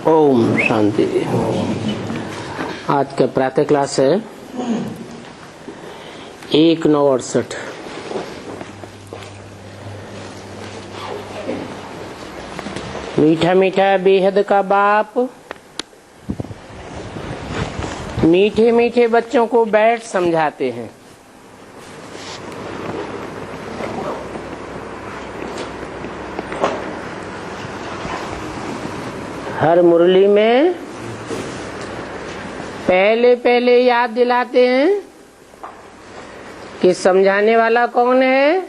ओम शांति। आज का प्रातः क्लास है 1/9/68। मीठा मीठा बेहद का बाप मीठे मीठे बच्चों को बैठ समझाते हैं। हर मुरली में पहले पहले याद दिलाते हैं कि समझाने वाला कौन है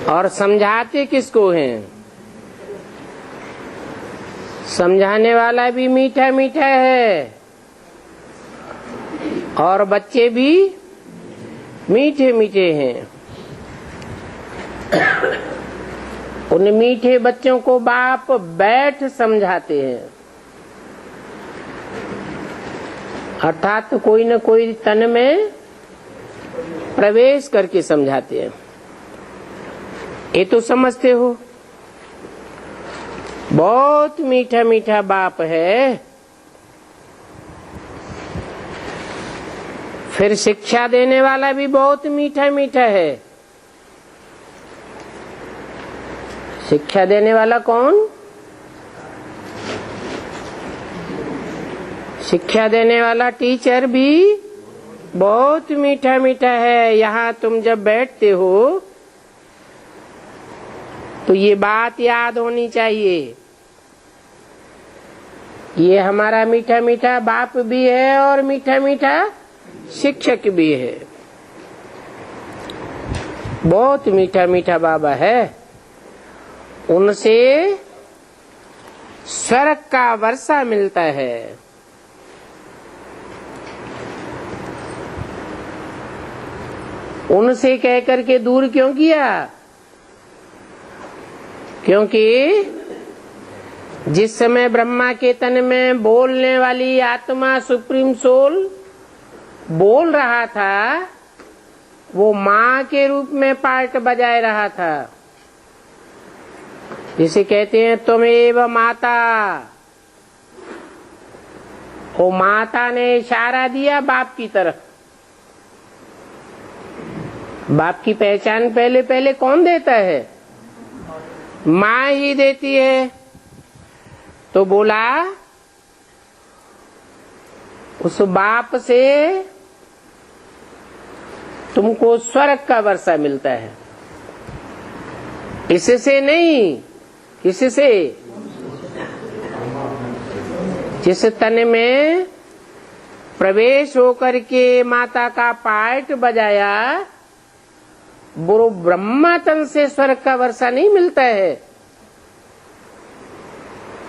और समझाते किसको हैं। समझाने वाला भी मीठा मीठा है और बच्चे भी मीठे मीठे हैं। उन मीठे बच्चों को बाप बैठ समझाते हैं, अर्थात कोई न कोई तन में प्रवेश करके समझाते हैं। ये तो समझते हो, बहुत मीठा मीठा बाप है। फिर शिक्षा देने वाला भी बहुत मीठा मीठा है। शिक्षा देने वाला कौन? शिक्षा देने वाला टीचर भी बहुत मीठा मीठा है। यहाँ तुम जब बैठते हो तो ये बात याद होनी चाहिए, ये हमारा मीठा मीठा बाप भी है और मीठा मीठा शिक्षक भी है। बहुत मीठा मीठा बाबा है। उनसे स्वर्ग का वर्षा मिलता है। उनसे कह करके दूर क्यों किया? क्योंकि जिस समय ब्रह्मा के तन में बोलने वाली आत्मा सुप्रीम सोल बोल रहा था, वो माँ के रूप में पार्ट बजाए रहा था। जिसे कहते हैं तुमेव माता। वो माता ने इशारा दिया बाप की तरफ। बाप की पहचान पहले पहले कौन देता है? माँ ही देती है। तो बोला उस बाप से तुमको स्वर्ग का वर्षा मिलता है। इससे नहीं, इससे जिस तन में प्रवेश होकर के माता का पार्ट बजाया, वो ब्रह्मा तन से स्वर्ग का वर्षा नहीं मिलता है।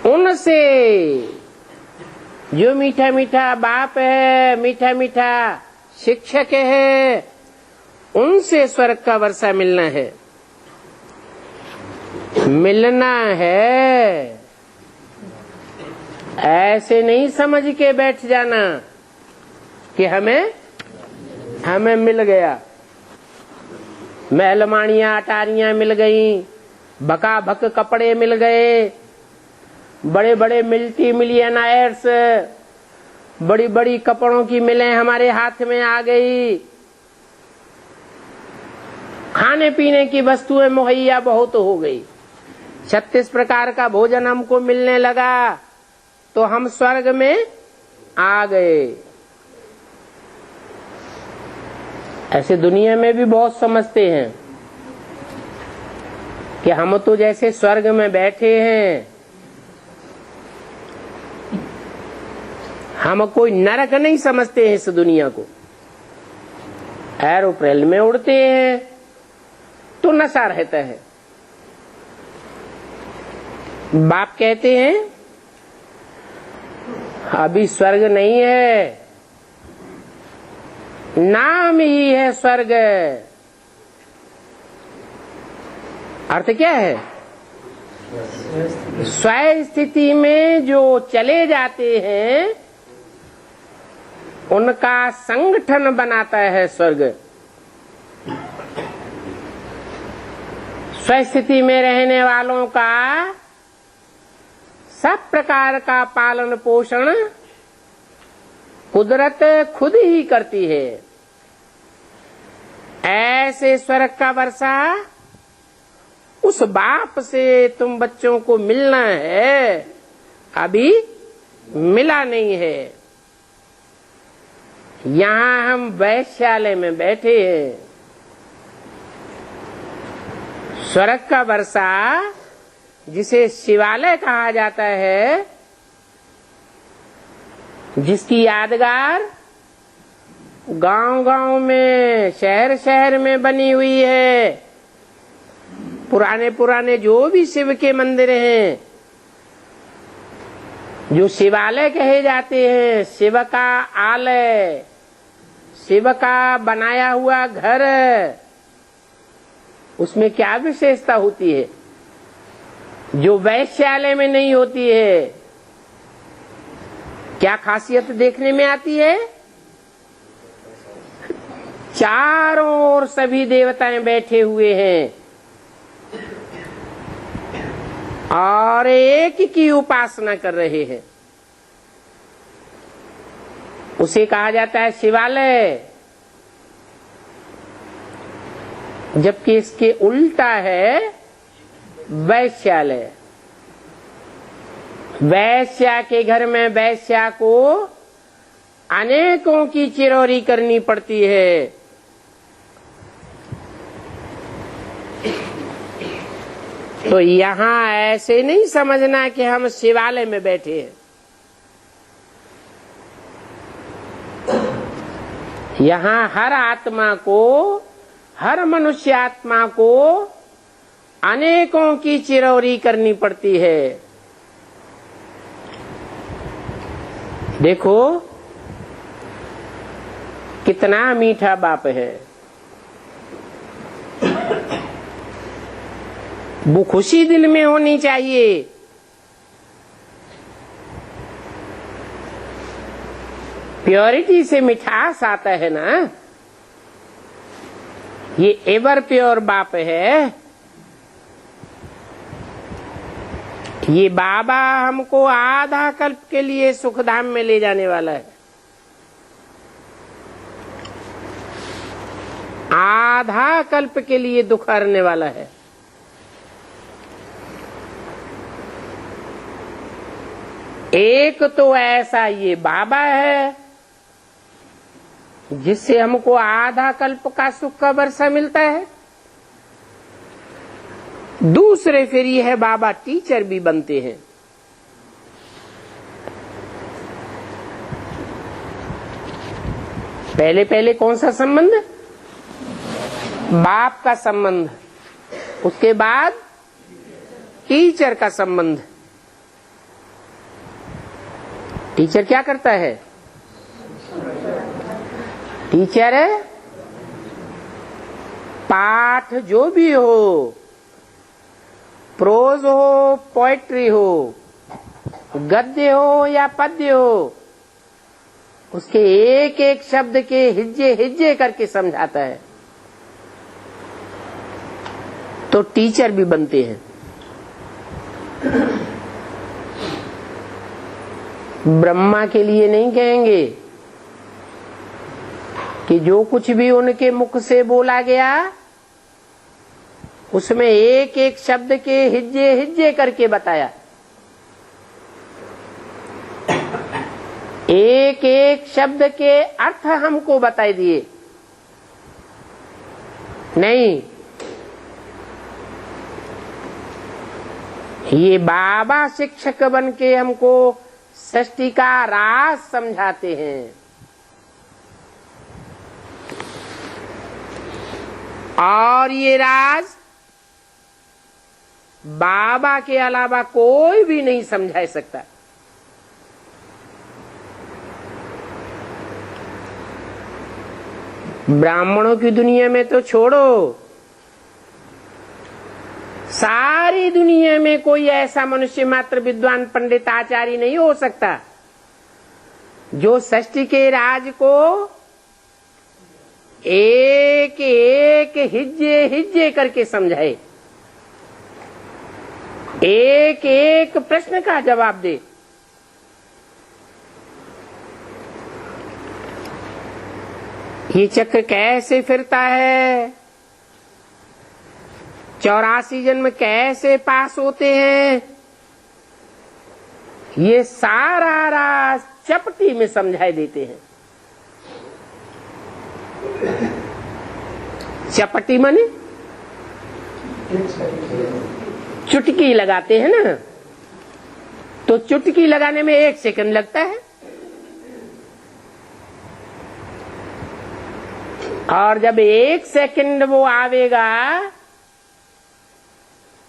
उनसे जो मीठा मीठा बाप है, मीठा मीठा शिक्षक है, उनसे स्वर्ग का वर्षा मिलना है। मिलना है, ऐसे नहीं समझ के बैठ जाना कि हमें मिल गया। महलमानियां अटारियां मिल गई, भका भक कपड़े मिल गए, बड़े बड़े मल्टी मिलियनायर्स, बड़ी बड़ी कपड़ों की मिलें हमारे हाथ में आ गई। खाने पीने की वस्तुएं मुहैया बहुत हो गई। 36 प्रकार का भोजन हमको मिलने लगा तो हम स्वर्ग में आ गए। ऐसे दुनिया में भी बहुत समझते हैं कि हम तो जैसे स्वर्ग में बैठे हैं, हम कोई नरक नहीं समझते हैं इस दुनिया को। एरोप्लेन में उड़ते हैं तो नशा रहता है। बाप कहते हैं अभी स्वर्ग नहीं है, नाम ही है स्वर्ग। अर्थ क्या है? स्व स्थिति में जो चले जाते हैं उनका संगठन बनाता है स्वर्ग। स्वस्थिति में रहने वालों का सब प्रकार का पालन पोषण कुदरत खुद ही करती है। ऐसे स्वर्ग का वर्षा उस बाप से तुम बच्चों को मिलना है, अभी मिला नहीं है। यहाँ हम वैश्यालय में बैठे हैं। स्वर्ग का वर्षा जिसे शिवालय कहा जाता है, जिसकी यादगार गांव-गांव में, शहर-शहर में बनी हुई है। पुराने जो भी शिव के मंदिर हैं, जो शिवालय कहे जाते हैं, शिव का आलय, शिव का बनाया हुआ घर, उसमें क्या विशेषता होती है जो वैश्यालय में नहीं होती है? क्या खासियत देखने में आती है? चारों ओर सभी देवताएं बैठे हुए हैं और एक की उपासना कर रहे हैं। उसे कहा जाता है शिवालय, जबकि इसके उल्टा है वैश्यालय। वैश्या के घर में वैश्या को अनेकों की चिरौरी करनी पड़ती है। तो यहाँ ऐसे नहीं समझना कि हम शिवालय में बैठे हैं। यहाँ हर आत्मा को, हर मनुष्य आत्मा को अनेकों की चिरौरी करनी पड़ती है। देखो कितना मीठा बाप है। वो खुशी दिल में होनी चाहिए। प्योरिटी से मिठास आता है ना, ये एवर प्योर बाप है। ये बाबा हमको आधा कल्प के लिए सुखधाम में ले जाने वाला है। आधा कल्प के लिए दुख हरने वाला है। एक तो ऐसा ये बाबा है जिससे हमको आधा कल्प का सुख का वर्षा मिलता है। दूसरे फिर ये है बाबा टीचर भी बनते हैं। पहले कौन सा संबंध? बाप का संबंध, उसके बाद टीचर का संबंध। टीचर क्या करता है? टीचर पाठ जो भी हो, प्रोज हो, पोएट्री हो, गद्य हो या पद्य हो, उसके एक एक शब्द के हिज्जे हिज्जे करके समझाता है। तो टीचर भी बनते हैं। ब्रह्मा के लिए नहीं कहेंगे कि जो कुछ भी उनके मुख से बोला गया उसमें एक एक शब्द के हिज्जे हिज्जे करके बताया, एक एक शब्द के अर्थ हमको बता दिए। नहीं, ये बाबा शिक्षक बन के हमको सृष्टि का राज समझाते हैं। और ये राज बाबा के अलावा कोई भी नहीं समझा सकता। ब्राह्मणों की दुनिया में तो छोड़ो, सारी दुनिया में कोई ऐसा मनुष्य मात्र विद्वान पंडित आचार्य नहीं हो सकता जो सृष्टि के राज को एक एक हिज्जे हिज्जे करके समझाए, एक एक प्रश्न का जवाब दे। ये चक्र कैसे फिरता है, 84 जन्म कैसे पास होते हैं, ये सारा राज चपटी में समझाई देते हैं। चपटी माने चुटकी लगाते हैं ना, तो चुटकी लगाने में 1 सेकंड लगता है, और जब 1 सेकंड वो आवेगा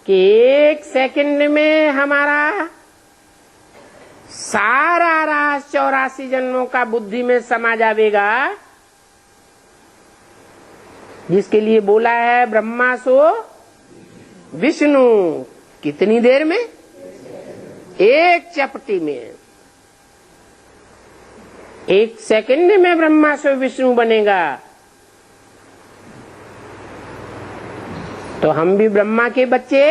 कि 1 सेकंड में हमारा सारा राज 84 जन्मों का बुद्धि में समा जावेगा, जिसके लिए बोला है ब्रह्मा सो विष्णु। कितनी देर में? 1 चपटी में। 1 सेकंड में ब्रह्मा सो विष्णु बनेगा। तो हम भी ब्रह्मा के बच्चे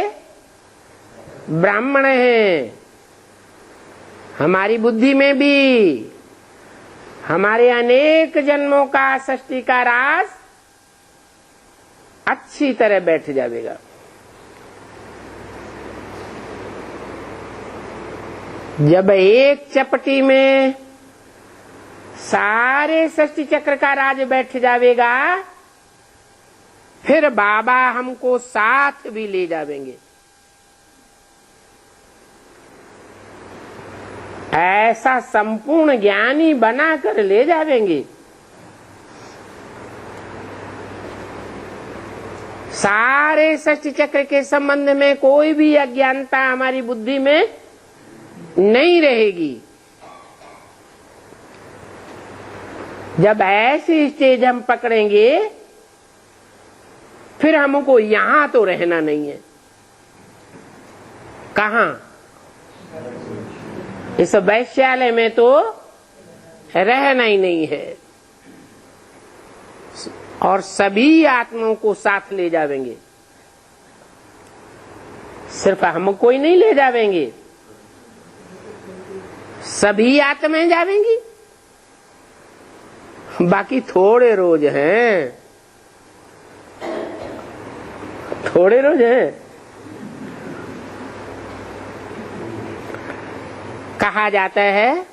ब्राह्मण हैं। हमारी बुद्धि में भी हमारे अनेक जन्मों का सृष्टि का राज अच्छी तरह बैठ जाएगा। जब 1 चपटी में सारे सृष्टि चक्र का राज बैठ जाएगा, फिर बाबा हमको साथ भी ले जावेंगे। ऐसा संपूर्ण ज्ञानी बनाकर ले जावेंगे। सारे सृष्टि चक्र के संबंध में कोई भी अज्ञानता हमारी बुद्धि में नहीं रहेगी। जब ऐसी स्टेज हम पकड़ेंगे, फिर हमको यहां तो रहना नहीं है। कहां? इस वैश्यालय में तो रहना ही नहीं है, और सभी आत्माओं को साथ ले जावेंगे। सिर्फ हमको ही नहीं ले जावेंगे, सभी आत्माएं जावेंगी। बाकी थोड़े रोज हैं, थोड़े रोज हैं। कहा जाता है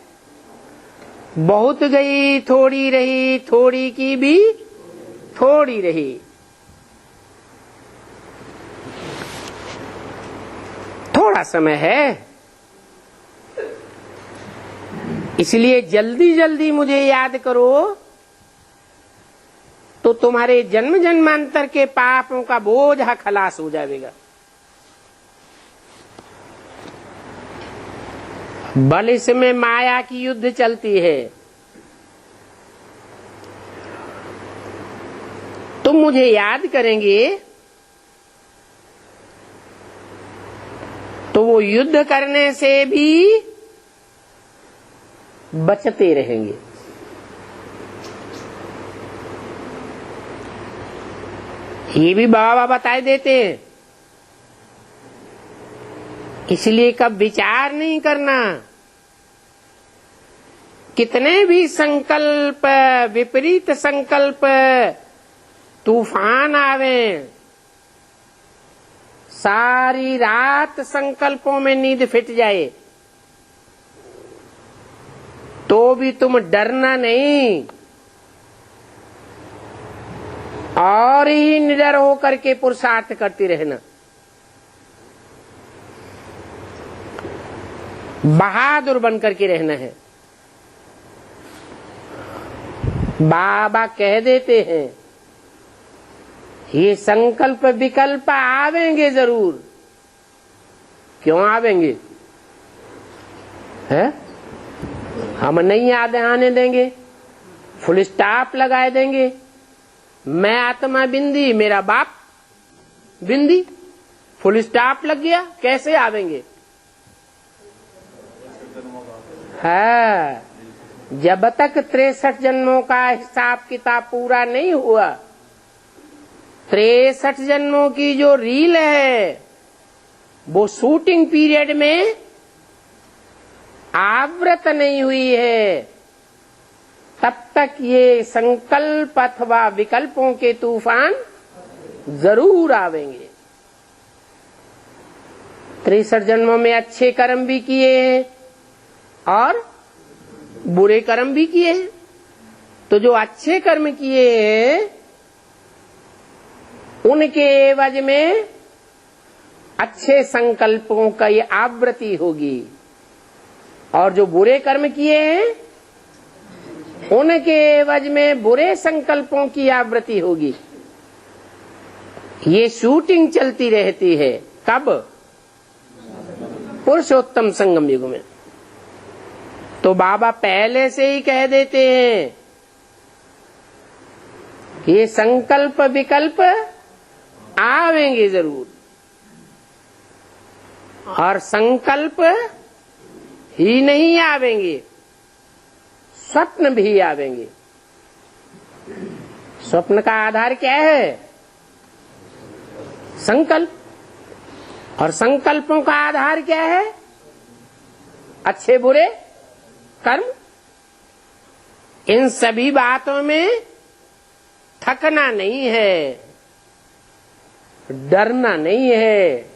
बहुत गई थोड़ी रही, थोड़ी की भी थोड़ी रही। थोड़ा समय है, इसलिए जल्दी जल्दी मुझे याद करो, तो तुम्हारे जन्म जन्मांतर के पापों का बोझ खलास हो जाएगा। बल इसमें माया की युद्ध चलती है। तुम मुझे याद करेंगे तो वो युद्ध करने से भी बचते रहेंगे। ये भी बाबा बताए देते हैं। इसलिए कब विचार नहीं करना, कितने भी संकल्प, विपरीत संकल्प, तूफान आवे, सारी रात संकल्पों में नींद फिट जाए, तो भी तुम डरना नहीं, और ही निडर होकर के पुरुषार्थ करती रहना। बहादुर बन करके रहना है। बाबा कह देते हैं ये संकल्प विकल्प आवेंगे जरूर। क्यों आवेंगे? है? हम नहीं आने देंगे, फुल स्टॉप लगाए देंगे। मैं आत्मा बिंदी, मेरा बाप बिंदी, फुल स्टॉप लग गया, कैसे आवेंगे? है, जब तक 63 जन्मों का हिसाब किताब पूरा नहीं हुआ, 63 जन्मों की जो रील है वो शूटिंग पीरियड में आवृत नहीं हुई है, तब तक ये संकल्प अथवा विकल्पों के तूफान जरूर आवेंगे। 63 जन्मों में अच्छे कर्म भी किए हैं और बुरे कर्म भी किए हैं। तो जो अच्छे कर्म किए हैं उनके एवज में अच्छे संकल्पों का ये आवृत्ति होगी, और जो बुरे कर्म किए हैं उनके एवज में बुरे संकल्पों की आवृत्ति होगी। ये शूटिंग चलती रहती है। कब? पुरुषोत्तम संगम युग में। तो बाबा पहले से ही कह देते हैं कि ये संकल्प विकल्प आवेंगे जरूर, और संकल्प ही नहीं आवेंगे, स्वप्न भी आवेंगे। स्वप्न का आधार क्या है? संकल्प। और संकल्पों का आधार क्या है? अच्छे बुरे कर्म। इन सभी बातों में थकना नहीं है, डरना नहीं है।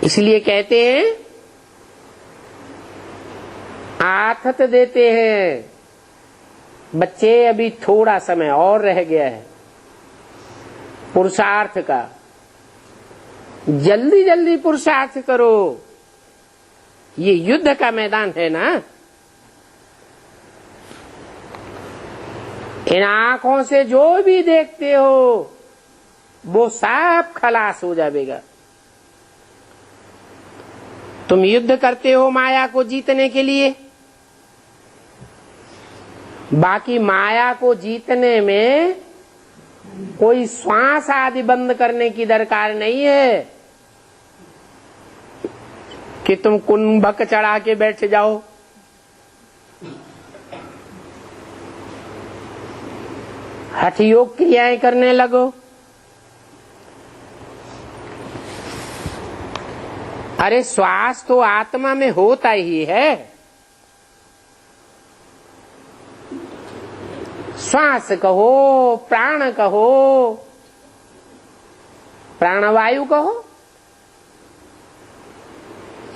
इसलिए कहते हैं, आथत देते हैं, बच्चे अभी थोड़ा समय और रह गया है पुरुषार्थ का, जल्दी जल्दी पुरुषार्थ करो। ये युद्ध का मैदान है ना। इन आंखों से जो भी देखते हो वो सब खलास हो जाएगा। तुम युद्ध करते हो माया को जीतने के लिए, बाकी माया को जीतने में कोई श्वास आदि बंद करने की दरकार नहीं है कि तुम कुंभक चढ़ा के बैठ जाओ। हठ योग क्रियाएं करने लगो। अरे श्वास तो आत्मा में होता ही है। श्वास कहो, प्राण कहो, प्राणवायु कहो,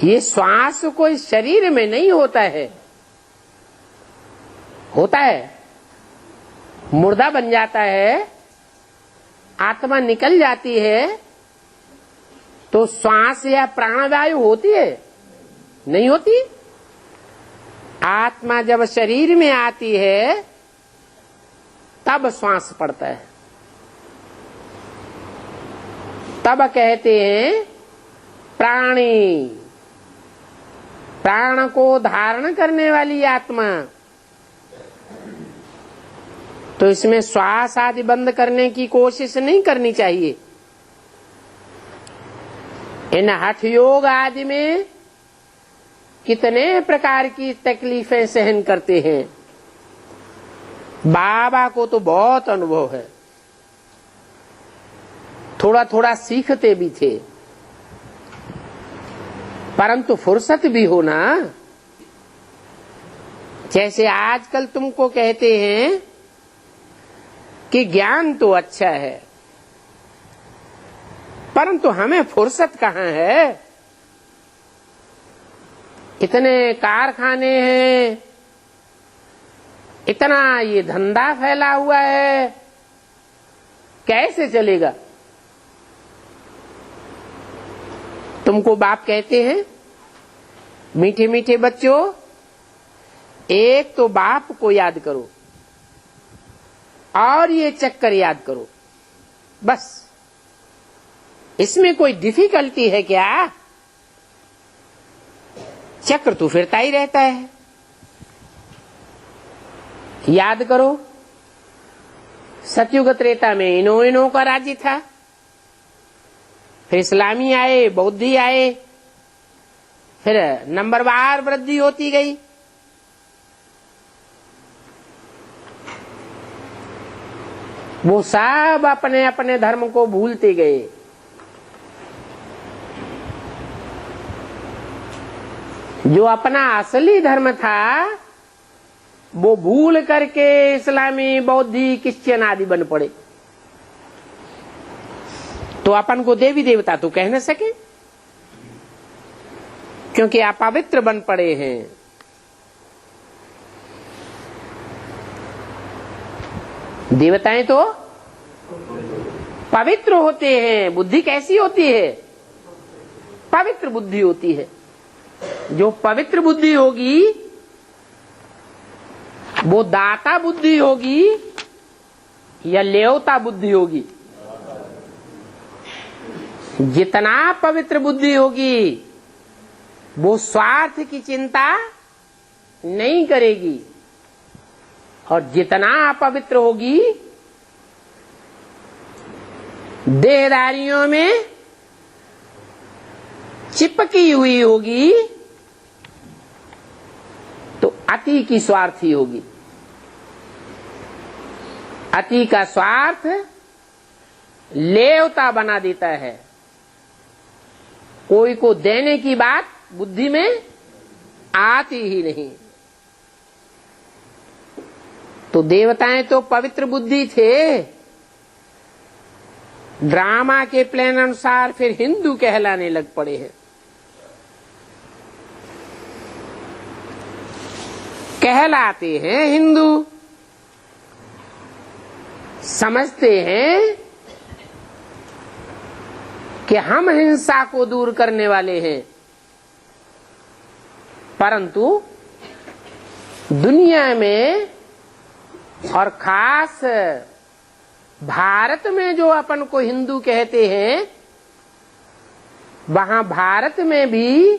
ये श्वास कोई शरीर में नहीं होता है। होता है, मुर्दा बन जाता है, आत्मा निकल जाती है, तो श्वास या प्राणवायु होती है? नहीं होती। आत्मा जब शरीर में आती है तब श्वास पड़ता है, तब कहते हैं प्राणी। प्राण को धारण करने वाली आत्मा। तो इसमें श्वास आदि बंद करने की कोशिश नहीं करनी चाहिए। इन हठ योग आदि में कितने प्रकार की तकलीफें सहन करते हैं। बाबा को तो बहुत अनुभव है, थोड़ा थोड़ा सीखते भी थे, परंतु फुर्सत भी हो ना। जैसे आजकल तुमको कहते हैं कि ज्ञान तो अच्छा है, परंतु हमें फुर्सत कहाँ है। इतने कारखाने हैं, इतना ये धंधा फैला हुआ है, कैसे चलेगा। तुमको बाप कहते हैं, मीठे मीठे बच्चों, एक तो बाप को याद करो और ये चक्कर याद करो, बस। इसमें कोई डिफिकल्टी है क्या? चक्र तो फिरता ही रहता है। याद करो, सतयुग त्रेता में इनो का राज्य था, फिर इस्लामी आए, बौद्धी आए, फिर नंबरवार वृद्धि होती गई। वो सब अपने अपने धर्म को भूलते गए। जो अपना असली धर्म था वो भूल करके इस्लामी, बौद्धि, क्रिश्चियन आदि बन पड़े। तो अपन को देवी देवता तो कह न सके, क्योंकि अपवित्र बन पड़े हैं। देवताएं तो पवित्र होते हैं। बुद्धि कैसी होती है? पवित्र बुद्धि होती है। जो पवित्र बुद्धि होगी वो दाता बुद्धि होगी या लेवता बुद्धि होगी? जितना पवित्र बुद्धि होगी वो स्वार्थ की चिंता नहीं करेगी, और जितना अपवित्र होगी देहदारियों में चिपकी हुई होगी, तो अति की स्वार्थी होगी। अति का स्वार्थ लेवता बना देता है। कोई को देने की बात बुद्धि में आती ही नहीं। तो देवताएं तो पवित्र बुद्धि थे। ड्रामा के प्लान अनुसार फिर हिंदू कहलाने लग पड़े हैं। कहलाते हैं हिंदू, समझते हैं कि हम हिंसा को दूर करने वाले हैं, परंतु दुनिया में और खास भारत में जो अपन को हिंदू कहते हैं, वहां भारत में भी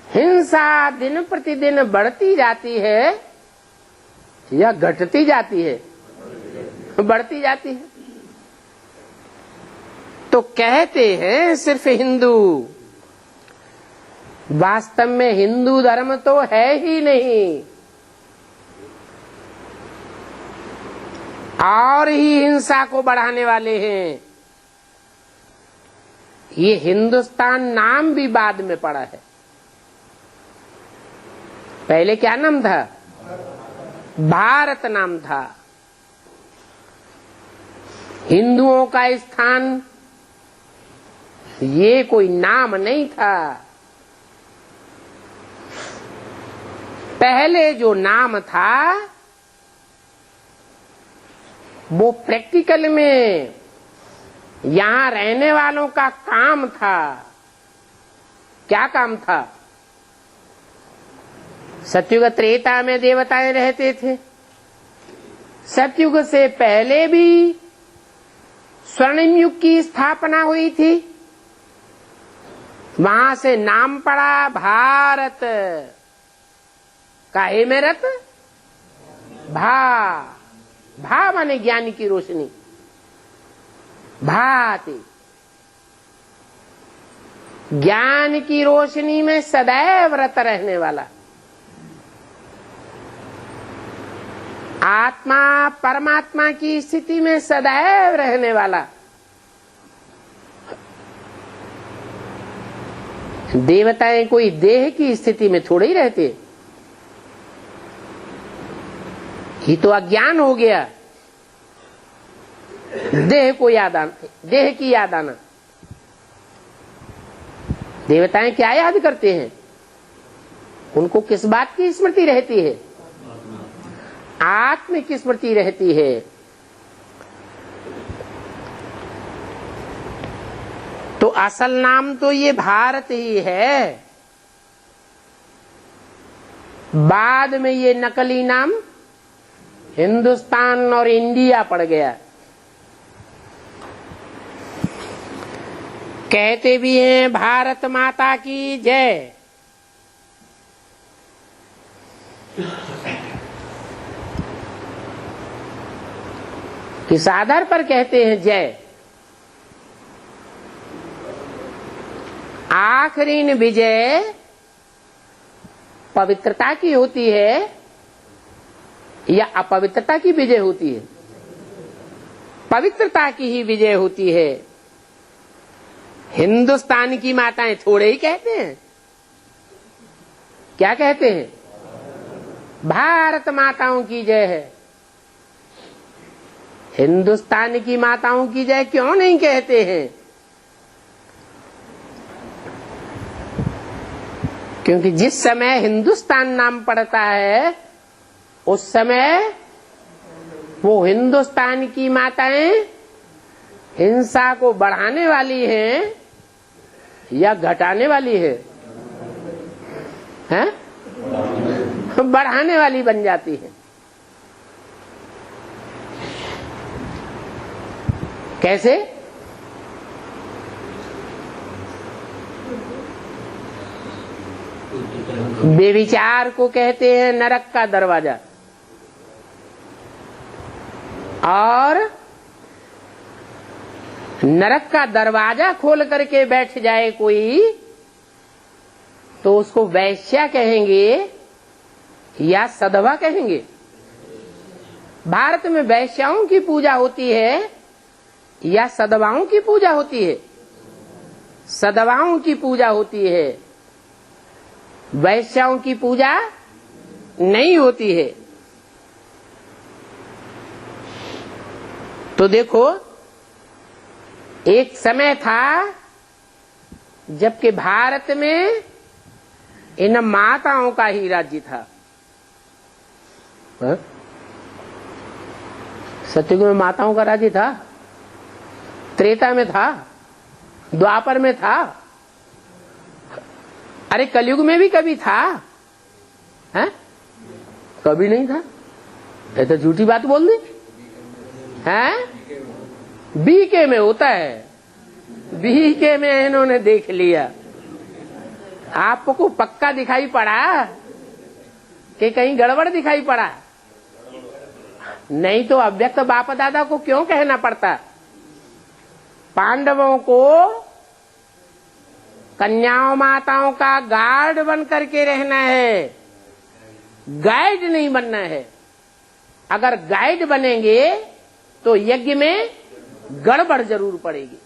हिंसा दिन प्रतिदिन बढ़ती जाती है या घटती जाती है? बढ़ती जाती है। तो कहते हैं सिर्फ हिंदू, वास्तव में हिंदू धर्म तो है ही नहीं, और ही हिंसा को बढ़ाने वाले हैं। ये हिंदुस्तान नाम भी बाद में पड़ा है। पहले क्या नाम था? भारत नाम था। हिंदुओं का स्थान ये कोई नाम नहीं था। पहले जो नाम था वो प्रैक्टिकल में यहां रहने वालों का काम था। क्या काम था? सतयुग त्रेता में देवताएं रहते थे। सतयुग से पहले भी स्वर्णिम युग की स्थापना हुई थी। वहां से नाम पड़ा भारत। काहे में रत? भा माने ज्ञान की रोशनी। भाति ज्ञान की रोशनी में सदैव रत रहने वाला। आत्मा परमात्मा की स्थिति में सदैव रहने वाला। देवताएं कोई देह की स्थिति में थोड़े ही रहते। ये तो अज्ञान हो गया। देह को याद आना, देह की याद आना। देवताएं क्या याद करते हैं? उनको किस बात की स्मृति रहती है? आत्म की स्मृति रहती है। तो असल नाम तो ये भारत ही है। बाद में ये नकली नाम हिंदुस्तान और इंडिया पड़ गया। कहते भी हैं भारत माता की जय। किस आधार पर कहते हैं जय? आखिरी विजय पवित्रता की होती है या अपवित्रता की विजय होती है? पवित्रता की ही विजय होती है। हिंदुस्तान की माताएं थोड़े ही कहते हैं, क्या कहते हैं? भारत माताओं की जय है। हिंदुस्तान की माताओं की जय क्यों नहीं कहते हैं? क्योंकि जिस समय हिंदुस्तान नाम पड़ता है उस समय वो हिंदुस्तान की माताएं हिंसा को बढ़ाने वाली हैं या घटाने वाली है? हैं? बढ़ाने वाली बन जाती है। कैसे? बेविचार को कहते हैं नरक का दरवाजा, और नरक का दरवाजा खोल करके बैठ जाए कोई तो उसको वैश्या कहेंगे या सधवा कहेंगे? भारत में वैश्याओं की पूजा होती है या सधवाओं की पूजा होती है? सधवाओं की पूजा होती है, वैश्याओं की पूजा नहीं होती है। तो देखो, एक समय था जबकि भारत में इन माताओं का ही राज्य था। सतयुग में माताओं का राज्य था, त्रेता में था, द्वापर में था, अरे कलयुग में भी कभी था? है? कभी नहीं था। ये तो झूठी बात बोल दी है। बीके में होता है, बीके में इन्होंने देख लिया। आपको पक्का दिखाई पड़ा कि कहीं गड़बड़ दिखाई पड़ा? नहीं तो अव्यक्त बाप दादा को क्यों कहना पड़ता? पांडवों को कन्याओं माताओं का गार्ड बन करके रहना है, गाइड नहीं बनना है। अगर गाइड बनेंगे तो यज्ञ में गड़बड़ जरूर पड़ेगी।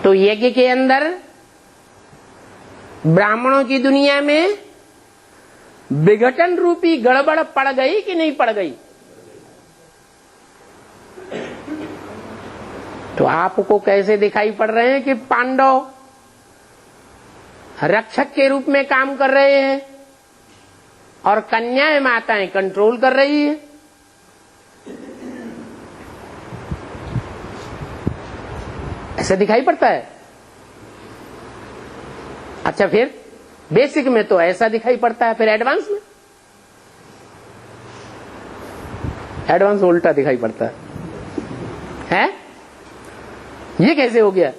तो यज्ञ के अंदर ब्राह्मणों की दुनिया में विघटन रूपी गड़बड़ पड़ गई कि नहीं पड़ गई? तो आपको कैसे दिखाई पड़ रहे हैं कि पांडव रक्षक के रूप में काम कर रहे हैं और कन्याएं माताएं कंट्रोल कर रही है? ऐसा दिखाई पड़ता है। अच्छा, फिर बेसिक में तो ऐसा दिखाई पड़ता है, फिर एडवांस में? एडवांस में उल्टा दिखाई पड़ता है। ये कैसे हो गया?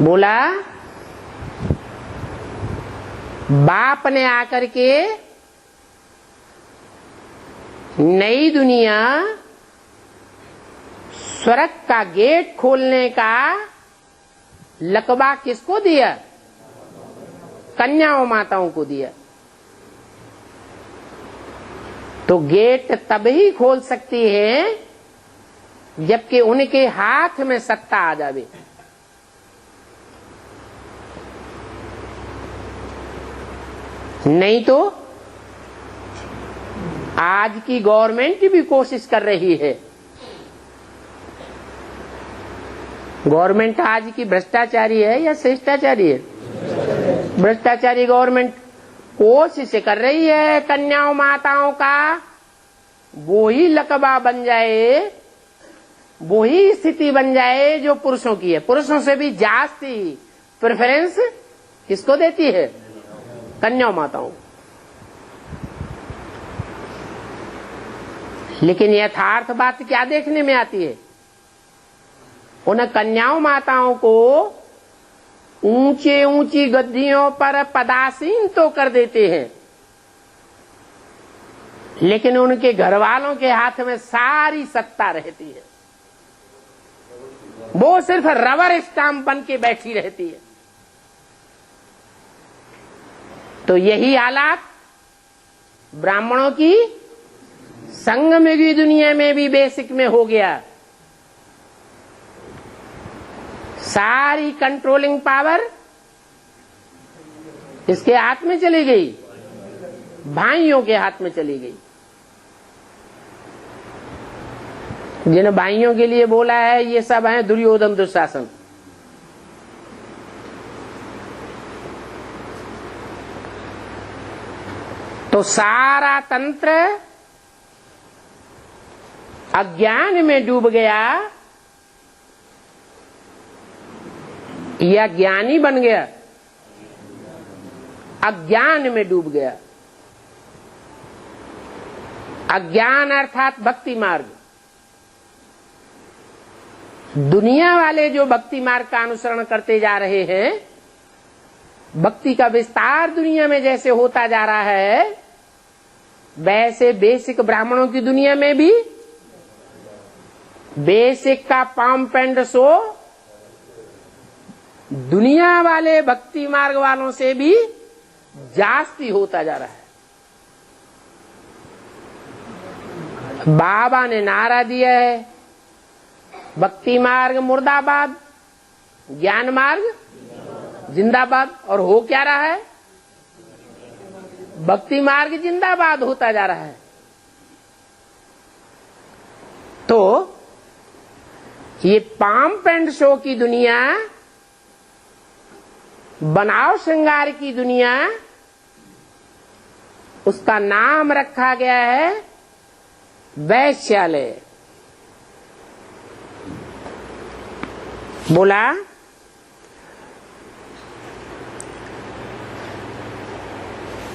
बोला बाप ने आकर के नई दुनिया स्वर्ग का गेट खोलने का लकबा किसको दिया? कन्याओं माताओं को दिया। तो गेट तभी खोल सकती है जबकि उनके हाथ में सत्ता आ जावे। नहीं तो आज की गवर्नमेंट भी कोशिश कर रही है। गवर्नमेंट आज की भ्रष्टाचारी है या शिष्टाचारी है? भ्रष्टाचारी गवर्नमेंट कोशिश कर रही है कन्याओं माताओं का वो ही लकबा बन जाए, वो ही स्थिति बन जाए जो पुरुषों की है। पुरुषों से भी जास्ती प्रेफरेंस किसको देती है? कन्याओं माताओं। लेकिन यथार्थ बात क्या देखने में आती है? उन कन्याओं माताओं को ऊंचे ऊंची गद्दियों पर पदासीन तो कर देते हैं, लेकिन उनके घर वालों के हाथ में सारी सत्ता रहती है। वो सिर्फ रबर स्टाम्प बन के बैठी रहती है। तो यही हालात ब्राह्मणों की संगमयुगी दुनिया में भी बेसिक में हो गया। सारी कंट्रोलिंग पावर इसके हाथ में चली गई, भाइयों के हाथ में चली गई। जिन भाइयों के लिए बोला है ये सब हैं दुर्योधन दुशासन। तो सारा तंत्र अज्ञान में डूब गया या ज्ञानी बन गया? अज्ञान में डूब गया। अज्ञान अर्थात भक्ति मार्ग। दुनिया वाले जो भक्ति मार्ग का अनुसरण करते जा रहे हैं, भक्ति का विस्तार दुनिया में जैसे होता जा रहा है, वैसे बेसिक ब्राह्मणों की दुनिया में भी बेसिक का पंप एंड शो दुनिया वाले भक्ति मार्ग वालों से भी जास्ती होता जा रहा है। बाबा ने नारा दिया है, भक्ति मार्ग मुर्दाबाद, ज्ञान मार्ग जिंदाबाद। और हो क्या रहा है? भक्ति मार्ग जिंदाबाद होता जा रहा है। तो ये पंप एंड शो की दुनिया, बनाव श्रृंगार की दुनिया, उसका नाम रखा गया है वैश्यालय। बोला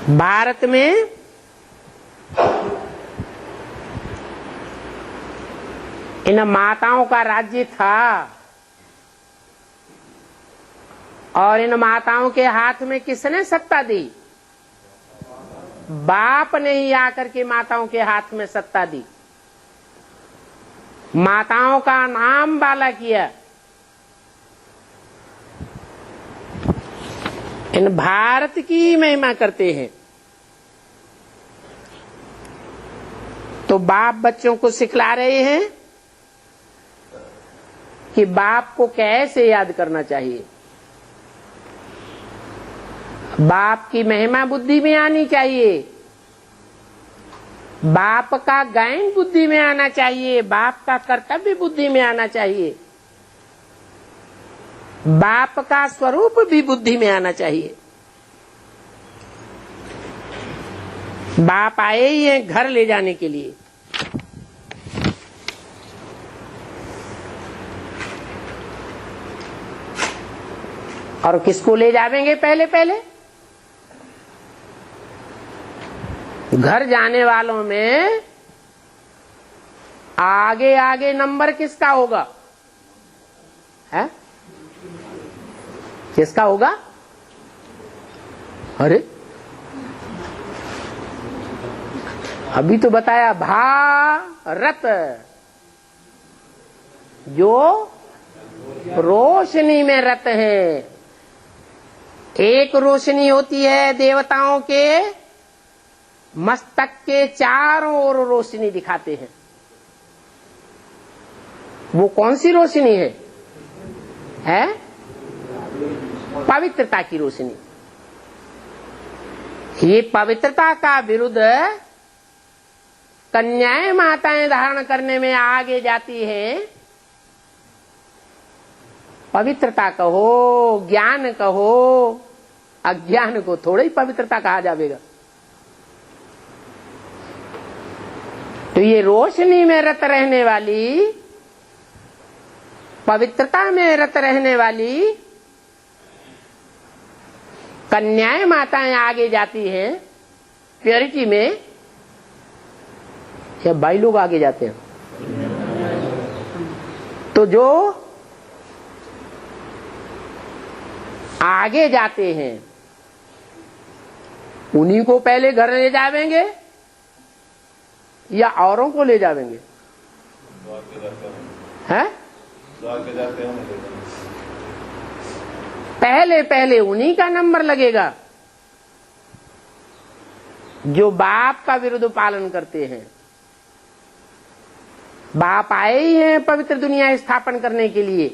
भारत में इन माताओं का राज्य था और इन माताओं के हाथ में किसने सत्ता दी? बाप ने ही आकर के माताओं के हाथ में सत्ता दी, माताओं का नाम बाला किया। इन भारत की महिमा करते हैं। तो बाप बच्चों को सिखला रहे हैं कि बाप को कैसे याद करना चाहिए। बाप की महिमा बुद्धि में आनी चाहिए, बाप का गायन बुद्धि में आना चाहिए, बाप का कर्तव्य बुद्धि में आना चाहिए, बाप का स्वरूप भी बुद्धि में आना चाहिए। बाप आए ही हैं घर ले जाने के लिए। और किसको ले जावेंगे? पहले पहले घर जाने वालों में आगे आगे नंबर किसका होगा? है? किसका होगा? अरे अभी तो बताया भारत, जो रोशनी में रत है। एक रोशनी होती है देवताओं के मस्तक के चारों ओर रोशनी दिखाते हैं। वो कौन सी रोशनी है? है पवित्रता की रोशनी। ये पवित्रता का विरुद्ध कन्याएं माताएं धारण करने में आगे जाती हैं। पवित्रता कहो, ज्ञान कहो, अज्ञान को थोड़ा ही पवित्रता कहा जाएगा। तो ये रोशनी में रत रहने वाली, पवित्रता में रत रहने वाली कन्याएं माताएं आगे जाती हैं प्योरिटी में, या भाई लोग आगे जाते हैं? तो जो आगे जाते हैं उन्हीं को पहले घर ले जावेंगे या औरों को ले जावेंगे? हैं? पहले पहले उन्हीं का नंबर लगेगा। जो बाप का विरुद्ध पालन करते हैं। बाप आए ही हैं पवित्र दुनिया स्थापन करने के लिए,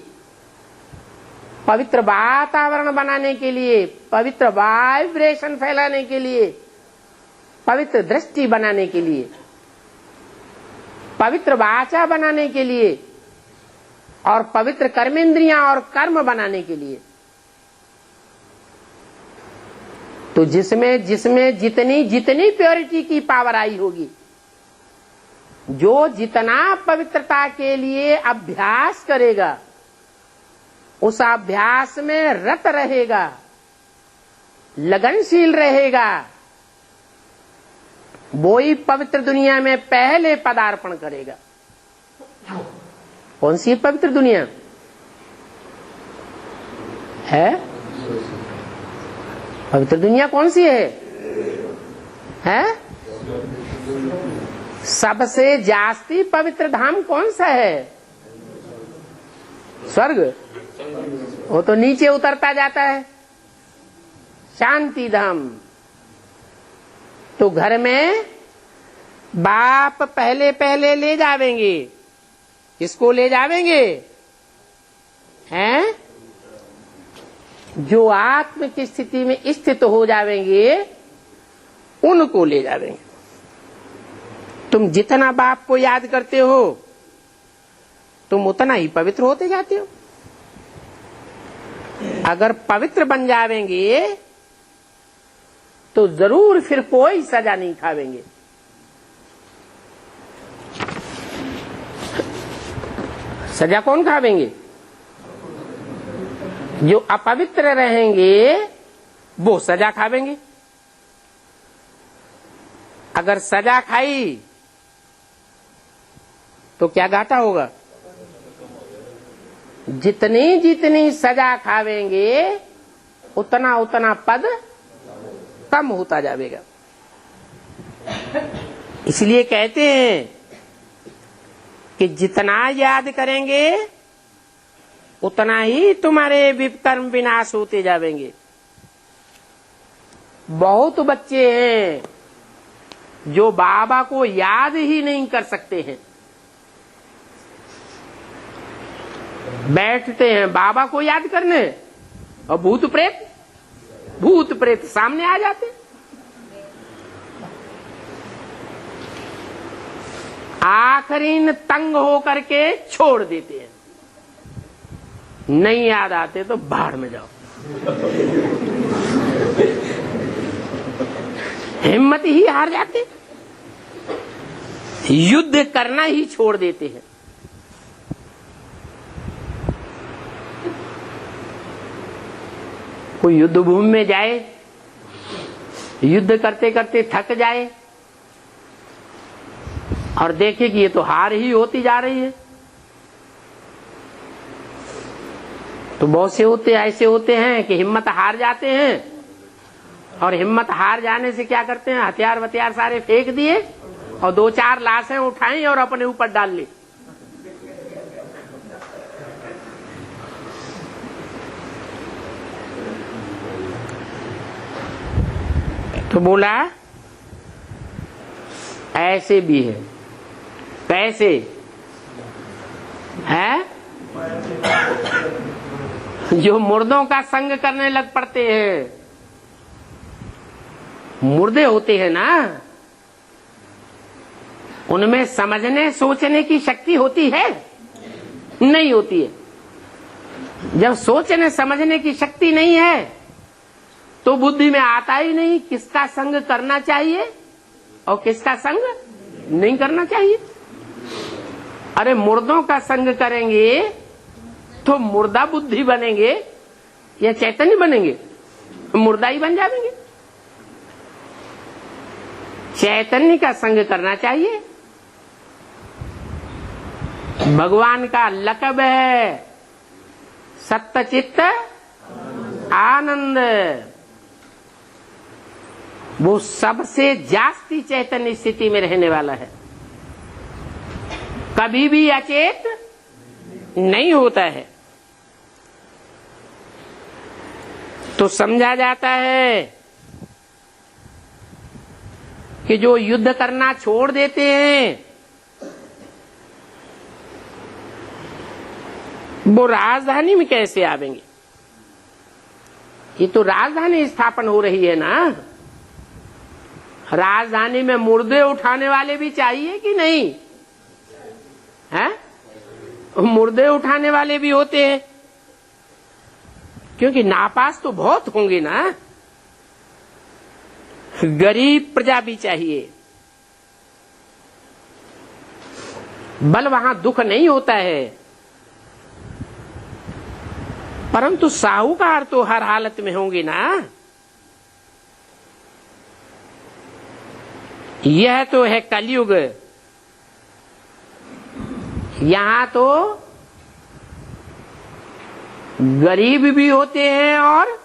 पवित्र वातावरण बनाने के लिए, पवित्र वाइब्रेशन फैलाने के लिए, पवित्र दृष्टि बनाने के लिए, पवित्र वाचा बनाने के लिए और पवित्र कर्मेंद्रियां और कर्म बनाने के लिए। तो जिसमें जितनी जितनी प्योरिटी की पावर आई होगी, जो जितना पवित्रता के लिए अभ्यास करेगा, उस अभ्यास में रत रहेगा, लगनशील रहेगा, वो ही पवित्र दुनिया में पहले पदार्पण करेगा। कौन सी पवित्र दुनिया है? पवित्र दुनिया कौन सी है? सबसे जास्ती पवित्र धाम कौन सा है? स्वर्ग। वो तो नीचे उतरता जाता है, शांति धाम। तो घर में बाप पहले पहले ले जावेंगे। किसको ले जावेंगे? हैं? जो आत्म की स्थिति में स्थित हो जावेंगे, उनको ले जावेंगे। तुम जितना बाप को याद करते हो, तुम उतना ही पवित्र होते जाते हो। अगर पवित्र बन जावेंगे तो जरूर फिर कोई सजा नहीं खावेंगे। सजा कौन खावेंगे? जो अपवित्र रहेंगे वो सजा खावेंगे। अगर सजा खाई तो क्या घाटा होगा? जितनी जितनी सजा खावेंगे उतना उतना पद कम होता जाएगा। इसलिए कहते हैं कि जितना याद करेंगे उतना ही तुम्हारे विकर्म विनाश होते जाएंगे। बहुत बच्चे हैं जो बाबा को याद ही नहीं कर सकते हैं। बैठते हैं बाबा को याद करने और भूत प्रेत सामने आ जाते। आखिरी तंग होकर के छोड़ देते हैं। नहीं याद आते तो बाहर में जाओ। हिम्मत ही हार जाते, युद्ध करना ही छोड़ देते हैं। कोई युद्ध भूमि में जाए, युद्ध करते करते थक जाए और देखे कि ये तो हार ही होती जा रही है, तो बहुत से ऐसे होते हैं कि हिम्मत हार जाते हैं। और हिम्मत हार जाने से क्या करते हैं? हथियार वथियार सारे फेंक दिए और 2-4 लाशें उठाई और अपने ऊपर डाल ली। तो बोला ऐसे भी है। कैसे है? जो मुर्दों का संग करने लग पड़ते हैं। मुर्दे होते हैं ना, उनमें समझने सोचने की शक्ति होती है? नहीं होती है। जब सोचने समझने की शक्ति नहीं है तो बुद्धि में आता ही नहीं किसका संग करना चाहिए और किसका संग नहीं करना चाहिए। अरे मुर्दों का संग करेंगे तो मुर्दा बुद्धि बनेंगे या चैतन्य बनेंगे? मुर्दा ही बन जाएंगे। चैतन्य का संग करना चाहिए। भगवान का लक़ब है सत्चित्त आनंद। वो सबसे जास्ती चैतन्य स्थिति में रहने वाला है, कभी भी अचेत नहीं होता है। तो समझा जाता है कि जो युद्ध करना छोड़ देते हैं वो राजधानी में कैसे आवेंगे? ये तो राजधानी स्थापन हो रही है ना। राजधानी में मुर्दे उठाने वाले भी चाहिए कि नहीं है? मुर्दे उठाने वाले भी होते हैं, क्योंकि नापास तो बहुत होंगे ना। गरीब प्रजा भी चाहिए। बल वहां दुख नहीं होता है, परंतु साहूकार तो हर हालत में होंगे ना। यह तो है कलयुग। यहां तो गरीब भी होते हैं और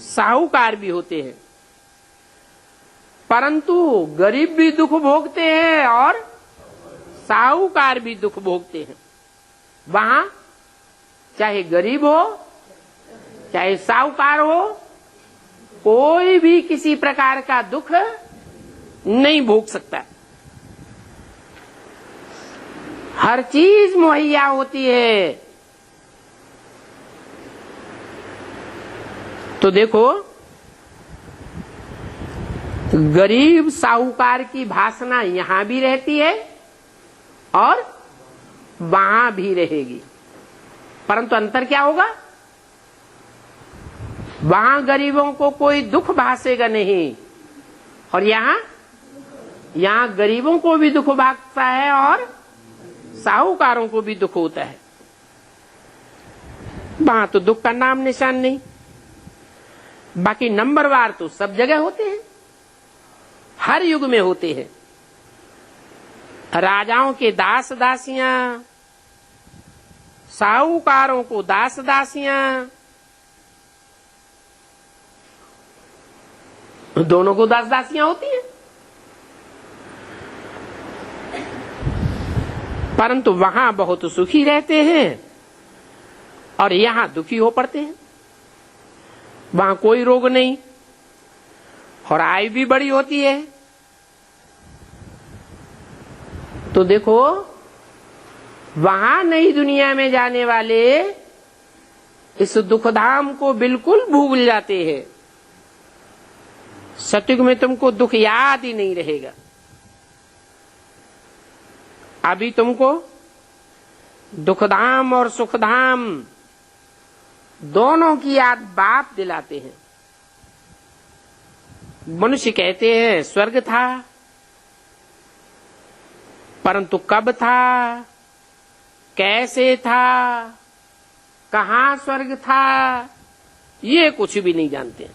साहूकार भी होते हैं, परंतु गरीब भी दुख भोगते हैं और साहूकार भी दुख भोगते हैं। वहां चाहे गरीब हो चाहे साहूकार हो, कोई भी किसी प्रकार का दुख नहीं भोग सकता। हर चीज मुहैया होती है। तो देखो, गरीब साहूकार की भाषणा यहां भी रहती है और वहां भी रहेगी, परंतु अंतर क्या होगा? वहां गरीबों को कोई दुख भासेगा नहीं, और यहां गरीबों को भी दुख भागता है और साहूकारों को भी दुख होता है। वहां तो दुख का नाम निशान नहीं। बाकी नंबरवार तो सब जगह होते हैं, हर युग में होते हैं। राजाओं के दास दासियां, साहूकारों को दास दासियां, दोनों को दास दासियां होती हैं, परंतु वहां बहुत सुखी रहते हैं और यहां दुखी हो पड़ते हैं। वहां कोई रोग नहीं और आयु भी बड़ी होती है। तो देखो, वहां नई दुनिया में जाने वाले इस दुखधाम को बिल्कुल भूल जाते हैं। सतयुग में तुमको दुख याद ही नहीं रहेगा। अभी तुमको दुखधाम और सुखधाम दोनों की याद बाप दिलाते हैं। मनुष्य कहते हैं स्वर्ग था, परंतु कब था, कैसे था, कहां स्वर्ग था, ये कुछ भी नहीं जानते।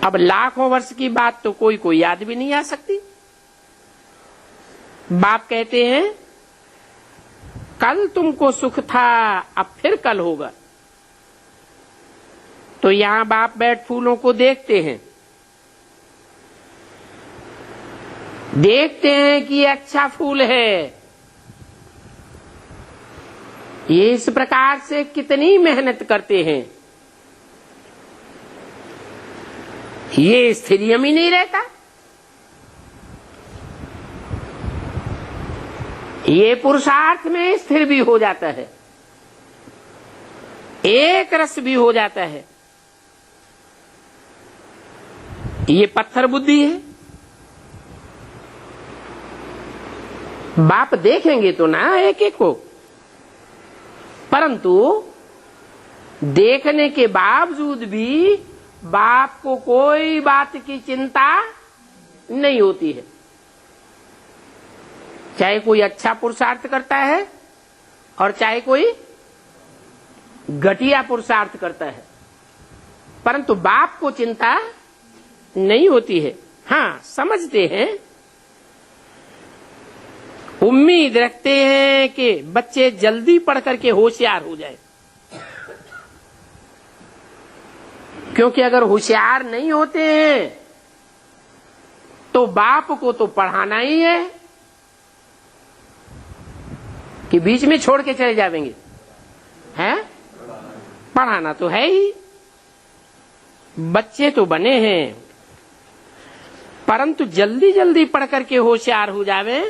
अब लाखों वर्ष की बात तो कोई याद भी नहीं आ सकती। बाप कहते हैं कल तुमको सुख था, अब फिर कल होगा। तो यहां बाप बैठ फूलों को देखते हैं, देखते हैं कि अच्छा फूल है, ये इस प्रकार से कितनी मेहनत करते हैं, ये स्थिरियम ही नहीं रहता, ये पुरुषार्थ में स्थिर भी हो जाता है, एक रस भी हो जाता है। ये पत्थर बुद्धि है। बाप देखेंगे तो ना एक एक को, परंतु देखने के बावजूद भी बाप को कोई बात की चिंता नहीं होती है। चाहे कोई अच्छा पुरुषार्थ करता है और चाहे कोई घटिया पुरुषार्थ करता है, परंतु बाप को चिंता नहीं होती है। हाँ, समझते हैं, उम्मीद रखते हैं कि बच्चे जल्दी पढ़ करके होशियार हो जाए, क्योंकि अगर होशियार नहीं होते हैं तो बाप को तो पढ़ाना ही है कि बीच में छोड़ के चले जाएंगे, हैं? पढ़ाना तो है ही। बच्चे तो बने हैं, परंतु जल्दी जल्दी पढ़ करके होशियार हो जावे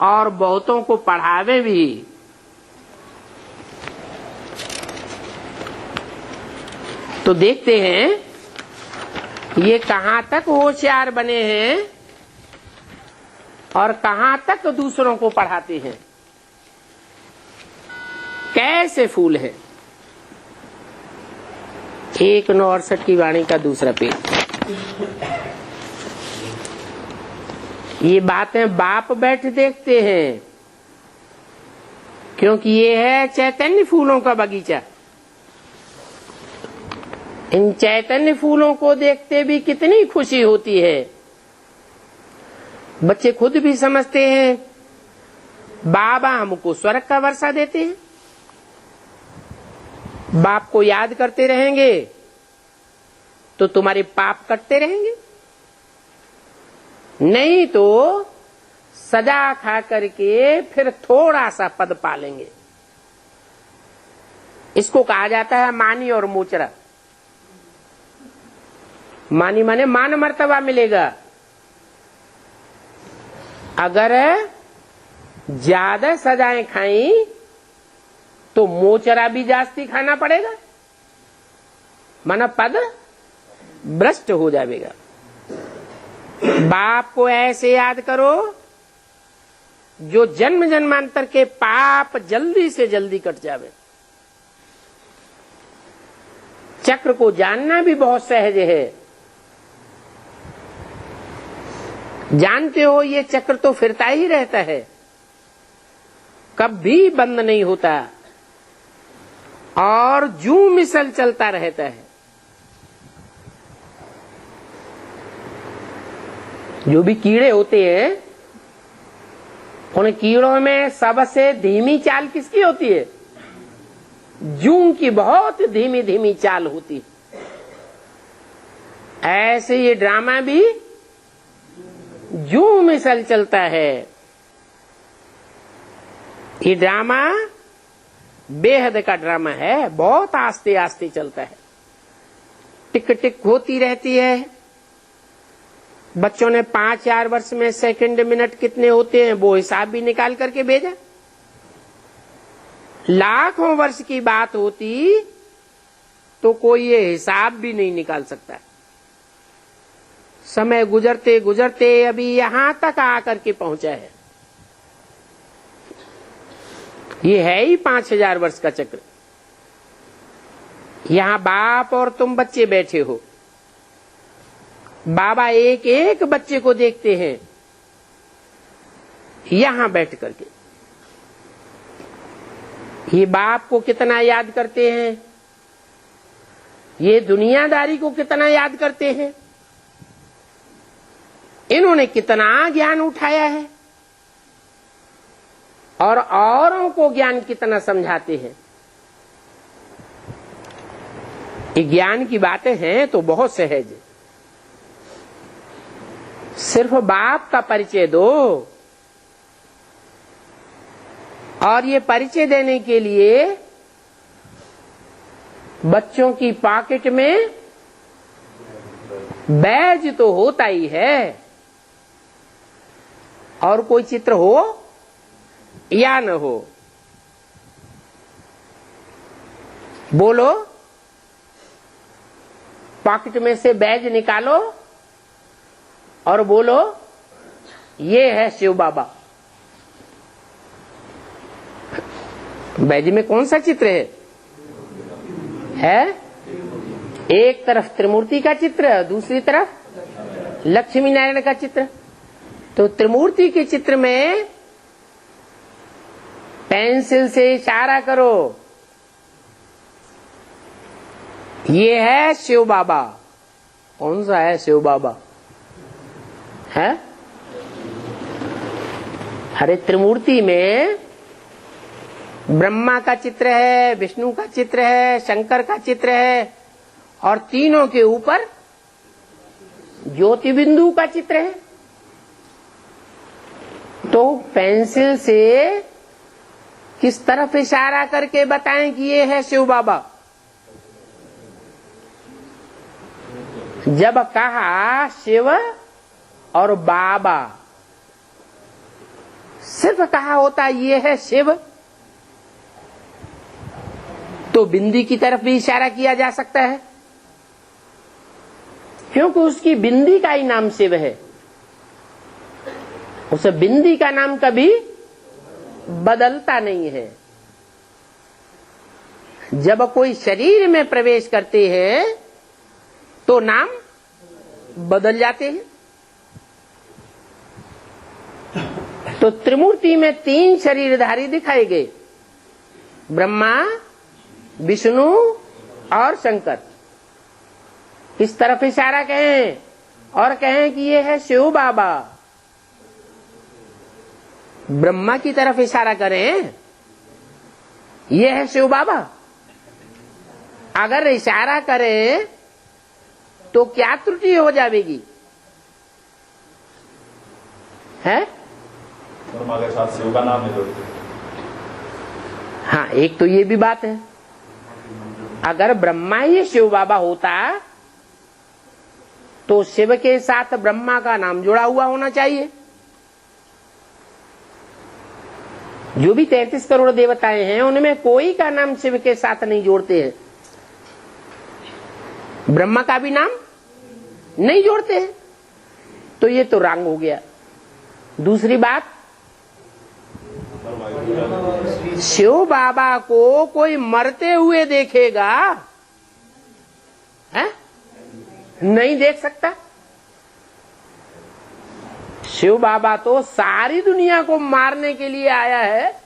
और बहुतों को पढ़ावे भी। तो देखते हैं ये कहां तक होशियार बने हैं और कहां तक दूसरों को पढ़ाते हैं। कैसे फूल है। 168 की वाणी का दूसरा पेज। ये बातें बाप बैठ देखते हैं, क्योंकि ये है चैतन्य फूलों का बगीचा। इन चैतन्य फूलों को देखते भी कितनी खुशी होती है। बच्चे खुद भी समझते हैं बाबा हमको स्वर्ग का वर्षा देते हैं। बाप को याद करते रहेंगे तो तुम्हारे पाप कटते रहेंगे, नहीं तो सजा खा करके फिर थोड़ा सा पद पालेंगे। इसको कहा जाता है मानी और मोचरा। मानी माने मान मर्तबा मिलेगा। अगर ज्यादा सजाएं खाई तो मोचरा भी जास्ती खाना पड़ेगा, माना पद भ्रष्ट हो जाएगा। बाप को ऐसे याद करो जो जन्म जन्मांतर के पाप जल्दी से जल्दी कट जावे। चक्र को जानना भी बहुत सहज है। जानते हो ये चक्र तो फिरता ही रहता है, कभी बंद नहीं होता और जू मिसल चलता रहता है। जो भी कीड़े होते हैं उन कीड़ों में सबसे धीमी चाल किसकी होती है? जू की बहुत धीमी धीमी चाल होती है। ऐसे ये ड्रामा भी जू मिसल चलता है। ये ड्रामा बेहद का ड्रामा है, बहुत आस्ते आस्ते चलता है। टिक टिक होती रहती है। बच्चों ने 5-4 वर्ष में सेकंड मिनट कितने होते हैं वो हिसाब भी निकाल करके भेजा। लाखों वर्ष की बात होती तो कोई ये हिसाब भी नहीं निकाल सकता। समय गुजरते गुजरते अभी यहां तक आकर के पहुंचा है। ये है ही 5000 वर्ष का चक्र। यहां बाप और तुम बच्चे बैठे हो। बाबा एक एक बच्चे को देखते हैं यहां बैठ करके। ये बाप को कितना याद करते हैं, ये दुनियादारी को कितना याद करते हैं। इन्होंने कितना ज्ञान उठाया है और औरों को ज्ञान कितना समझाते हैं। ये ज्ञान की बातें हैं तो बहुत सहज। सिर्फ बाप का परिचय दो और ये परिचय देने के लिए बच्चों की पॉकेट में बैज तो होता ही है, और कोई चित्र हो या न हो। बोलो, पॉकेट में से बैज निकालो और बोलो ये है शिव बाबा। बैज में कौन सा चित्र है? एक तरफ त्रिमूर्ति का चित्र, दूसरी तरफ लक्ष्मी नारायण का चित्र। तो त्रिमूर्ति के चित्र में पेंसिल से इशारा करो, ये है शिव बाबा। कौन सा है शिव बाबा? है? अरे त्रिमूर्ति में ब्रह्मा का चित्र है, विष्णु का चित्र है, शंकर का चित्र है और तीनों के ऊपर ज्योति बिंदु का चित्र है। तो पेंसिल से किस तरफ इशारा करके बताएं कि ये है शिव बाबा? जब कहा शिव और बाबा, सिर्फ कहा होता ये है शिव, तो बिंदी की तरफ भी इशारा किया जा सकता है, क्योंकि उसकी बिंदी का ही नाम शिव है। उस बिंदी का नाम कभी बदलता नहीं है। जब कोई शरीर में प्रवेश करते हैं तो नाम बदल जाते हैं। तो त्रिमूर्ति में 3 शरीरधारी दिखाए गए, ब्रह्मा, विष्णु और शंकर। इस तरफ इशारा कहें और कहें कि ये है शिव बाबा, ब्रह्मा की तरफ इशारा करें, ये है शिव बाबा। अगर इशारा करें तो क्या त्रुटि हो जाएगी? है ब्रह्मा के साथ शिव का नाम नहीं जोड़ते। हाँ, एक तो ये भी बात है। अगर ब्रह्मा ही शिव बाबा होता तो शिव के साथ ब्रह्मा का नाम जुड़ा हुआ होना चाहिए। जो भी 33 करोड़ देवताएं हैं उनमें कोई का नाम शिव के साथ नहीं जोड़ते हैं, ब्रह्मा का भी नाम नहीं जोड़ते हैं, तो ये तो रंग हो गया। दूसरी बात, शिव बाबा को कोई मरते हुए देखेगा? है? नहीं देख सकता। शिव बाबा तो सारी दुनिया को मारने के लिए आया है,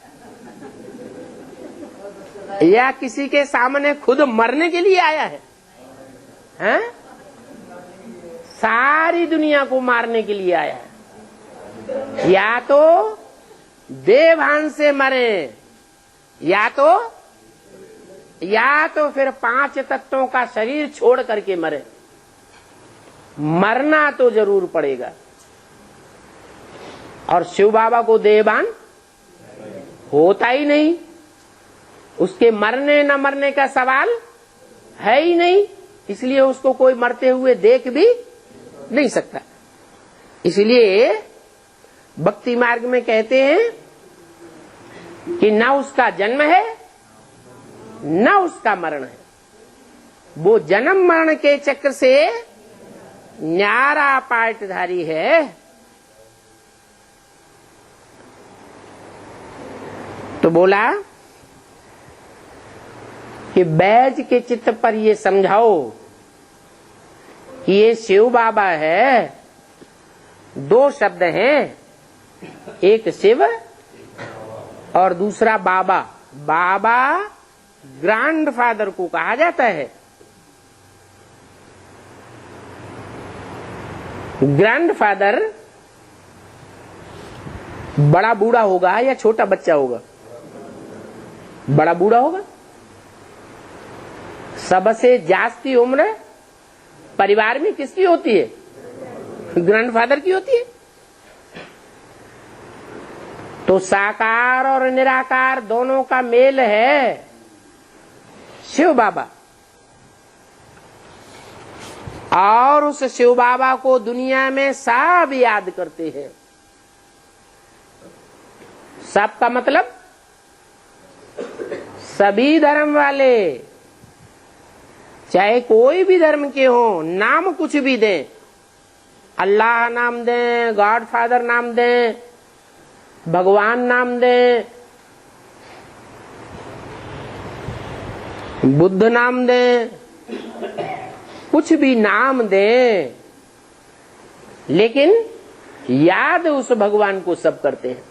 या किसी के सामने खुद मरने के लिए आया है? हैं? सारी दुनिया को मारने के लिए आया है। या तो देवभान से मरे, या तो फिर 5 तत्वों का शरीर छोड़ करके मरे। मरना तो जरूर पड़ेगा। और शिव बाबा को देवभान होता ही नहीं, उसके मरने न मरने का सवाल है ही नहीं, इसलिए उसको कोई मरते हुए देख भी नहीं सकता। इसलिए भक्ति मार्ग में कहते हैं कि न उसका जन्म है न उसका मरण है, वो जन्म मरण के चक्र से न्यारा पाटधारी है। तो बोला कि बैज के चित्त पर ये समझाओ कि ये शिव बाबा है। 2 शब्द हैं, एक शिव और दूसरा बाबा। बाबा ग्रैंडफादर को कहा जाता है। ग्रैंडफादर बड़ा बूढ़ा होगा या छोटा बच्चा होगा? बड़ा बूढ़ा होगा। सबसे जास्ती उम्र परिवार में किसकी होती है? ग्रैंडफादर की होती है। तो साकार और निराकार दोनों का मेल है शिव बाबा। और उस शिव बाबा को दुनिया में सब याद करते हैं। सबका मतलब सभी धर्म वाले, चाहे कोई भी धर्म के हो, नाम कुछ भी दें, अल्लाह नाम दें, गॉड फादर नाम दें, भगवान नाम दें, बुद्ध नाम दें, कुछ भी नाम दें, लेकिन याद उस भगवान को सब करते हैं।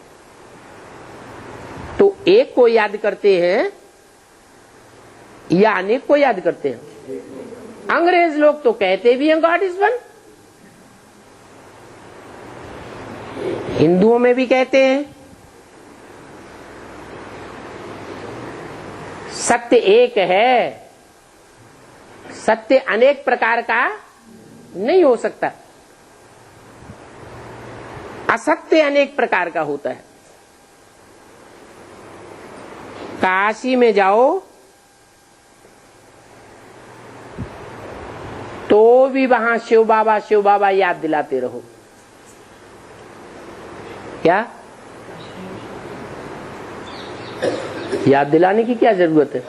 तो एक को याद करते हैं या अनेक को याद करते हैं? अंग्रेज लोग तो कहते भी हैं गॉड इज वन, हिंदुओं में भी कहते हैं। सत्य एक है, सत्य अनेक प्रकार का नहीं हो सकता, असत्य अनेक प्रकार का होता है। काशी में जाओ तो भी वहां शिव बाबा याद दिलाते रहो। क्या याद दिलाने की क्या जरूरत है?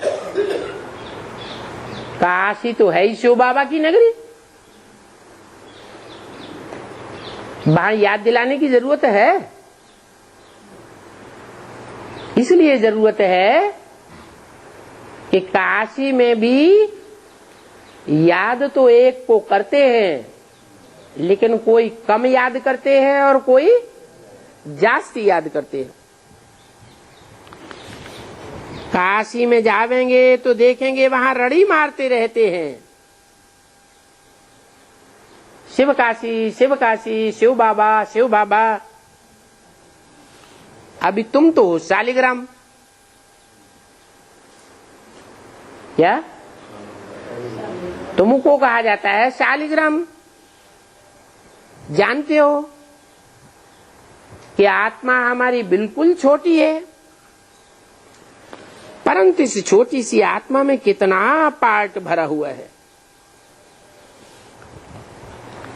काशी तो है ही शिव बाबा की नगरी, वहां याद दिलाने की जरूरत है? इसलिए जरूरत है कि काशी में भी याद तो एक को करते हैं, लेकिन कोई कम याद करते हैं और कोई जास्ती याद करते हैं। काशी में जावेंगे तो देखेंगे वहां रड़ी मारते रहते हैं, शिव काशी शिव बाबा। अभी तुम तो हो शालिग्राम, क्या तुमको कहा जाता है शालिग्राम? जानते हो कि आत्मा हमारी बिल्कुल छोटी है, परंतु इस छोटी सी आत्मा में कितना पार्ट भरा हुआ है।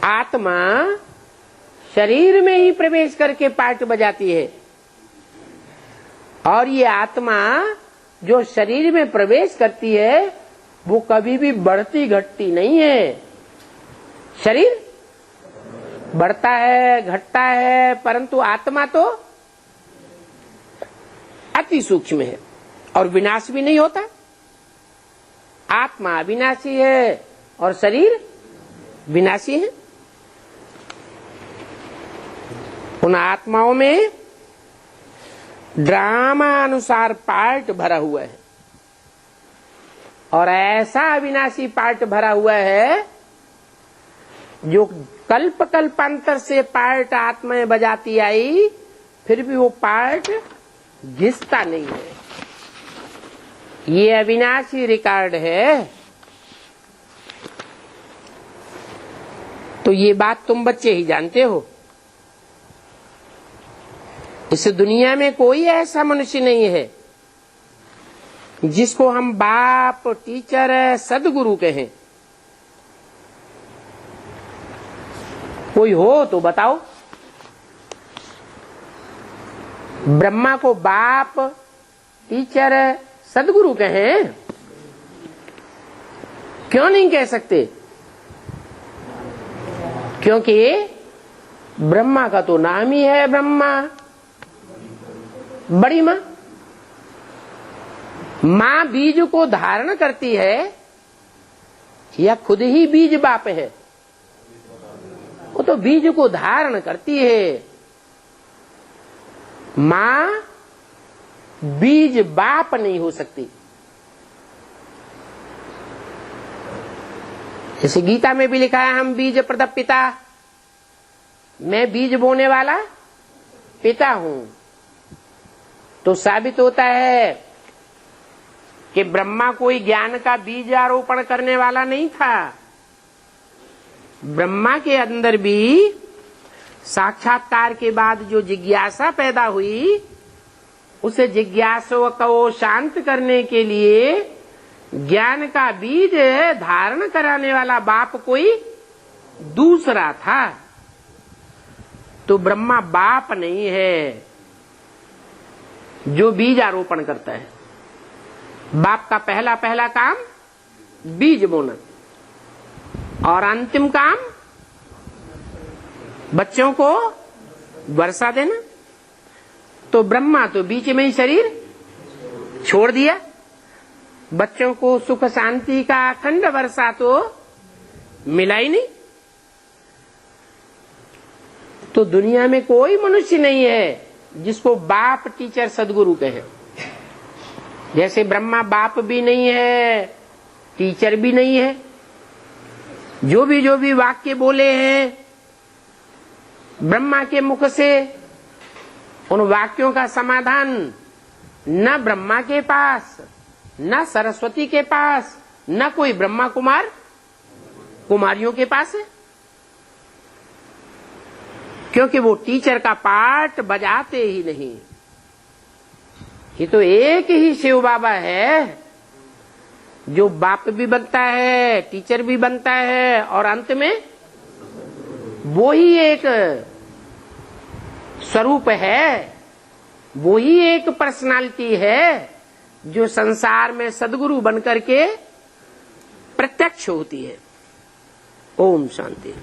आत्मा शरीर में ही प्रवेश करके पार्ट बजाती है, और ये आत्मा जो शरीर में प्रवेश करती है वो कभी भी बढ़ती घटती नहीं है। शरीर बढ़ता है घटता है, परंतु आत्मा तो अति सूक्ष्म है और विनाश भी नहीं होता। आत्मा अविनाशी है और शरीर विनाशी है। उन आत्माओं में ड्रामा अनुसार पार्ट भरा हुआ है, और ऐसा अविनाशी पार्ट भरा हुआ है जो कल्प कल्पांतर से पार्ट आत्मा में बजाती आई, फिर भी वो पार्ट घिसता नहीं है। ये अविनाशी रिकॉर्ड है। तो ये बात तुम बच्चे ही जानते हो। इस दुनिया में कोई ऐसा मनुष्य नहीं है जिसको हम बाप, टीचर, सदगुरु कहें। कोई हो तो बताओ। ब्रह्मा को बाप, टीचर, सदगुरु कहें? क्यों नहीं कह सकते? क्योंकि ब्रह्मा का तो नाम ही है ब्रह्मा, बड़ी मां। मां बीज को धारण करती है या खुद ही बीज बाप है? वो तो बीज को धारण करती है। मां बीज बाप नहीं हो सकती। जैसे गीता में भी लिखा है, हम बीज प्रदप पिता, मैं बीज बोने वाला पिता हूं। तो साबित होता है कि ब्रह्मा कोई ज्ञान का बीज आरोपण करने वाला नहीं था। ब्रह्मा के अंदर भी साक्षात्कार के बाद जो जिज्ञासा पैदा हुई, उस जिज्ञासा को शांत करने के लिए ज्ञान का बीज धारण कराने वाला बाप कोई दूसरा था। तो ब्रह्मा बाप नहीं है जो बीज आरोपण करता है। बाप का पहला पहला काम बीज बोना, और अंतिम काम बच्चों को वर्षा देना। तो ब्रह्मा तो बीच में ही शरीर छोड़ दिया, बच्चों को सुख शांति का अखंड वर्षा तो मिला ही नहीं। तो दुनिया में कोई मनुष्य नहीं है जिसको बाप, टीचर, सदगुरु कहे। जैसे ब्रह्मा बाप भी नहीं है, टीचर भी नहीं है। जो भी वाक्य बोले हैं ब्रह्मा के मुख से, उन वाक्यों का समाधान न ब्रह्मा के पास, न सरस्वती के पास, न कोई ब्रह्मा कुमार कुमारियों के पास है। क्योंकि वो टीचर का पार्ट बजाते ही नहीं। ये तो एक ही शिव बाबा है जो बाप भी बनता है, टीचर भी बनता है, और अंत में वो ही एक स्वरूप है, वो ही एक पर्सनालिटी है जो संसार में सद्गुरु बनकर के प्रत्यक्ष होती है। ओम शांति।